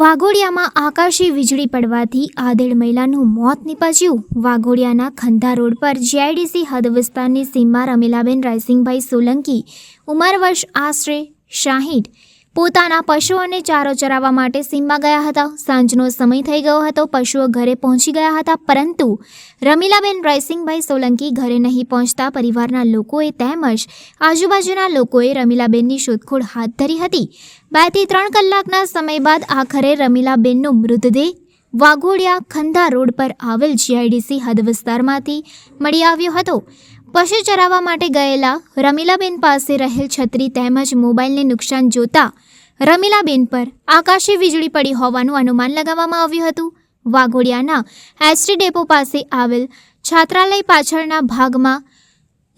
વાઘોડિયામાં આકાશી વીજળી પડવાથી આધેડ મહિલાનું મોત નીપજ્યું। વાઘોડિયાના ખંધા રોડ પર જીઆઈડીસી હદ વિસ્તારની સીમમાં રમીલાબેન રાયસિંગભાઈ સોલંકી ઉંમર વર્ષ આશરે 60 પોતાના પશુઓને ચારો ચરાવવા માટે સીમમાં ગયા હતા। સાંજનો સમય થઈ ગયો હતો। પશુઓ ઘરે પહોંચી ગયા હતા, પરંતુ રમીલાબેન રાયસિંગભાઈ સોલંકી ઘરે નહીં પહોંચતા પરિવારના લોકોએ તેમજ આજુબાજુના લોકોએ રમીલાબેનની શોધખોળ હાથ ધરી હતી। 2 થી 3 કલાકના સમય બાદ આખરે રમીલાબેનનો મૃતદેહ વાઘોડિયા ખંધા રોડ પર આવેલ જીઆઈડીસી હદ વિસ્તારમાંથી મળી આવ્યો હતો। પશુ ચરાવવા માટે ગયેલા રમીલાબેન પાસે રહેલ છત્રી તેમજ મોબાઈલને નુકસાન જોતા રમીલાબેન પર આકાશી વીજળી પડી હોવાનું અનુમાન લગાવવામાં આવ્યું હતું। વાઘોડિયાના એસટી ડેપો પાસે આવેલ છાત્રાલય પાછળના ભાગમાં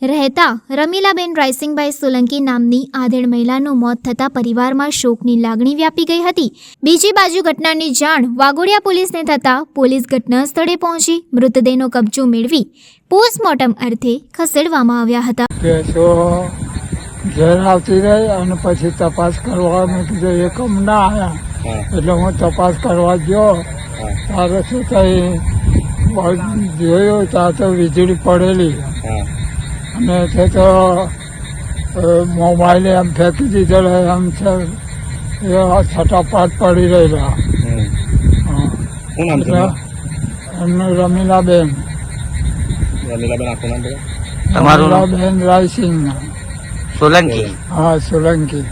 રહેતા રમીલાબેન રાયસિંગભાઈ સોલંકી નામની આધેડ મહિલાનું મોત થતાં પરિવારમાં શોકની લાગણી વ્યાપી ગઈ હતી। બીજી બાજુ ઘટનાની જાણ વાઘોડિયા પોલીસને થતાં પોલીસ ઘટના સ્થળે પહોંચી મૃતદેહનો કબજો મેળવી પોસ્ટમોર્ટમ અર્થે ખસેડવામાં આવ્યા હતા। કેસો ઘેર આવતી રહી અને પછી તપાસ કરવા મેં કીધું એકમ ના આવ્યા એટલે હું તપાસ કરવા ગયો ત્યારે શું થઈ જોયું ત્યાં તો વીજળી પડેલી અને તે તો મોબાઈલે એમ ફેંકી દીધેલો એમ છે એ છટાપાટ પડી રહેલા। એમનું રમીલાબેન તમારું રમીલાબેન રાયસિંગ સોલંકી। હા, સોલંકી।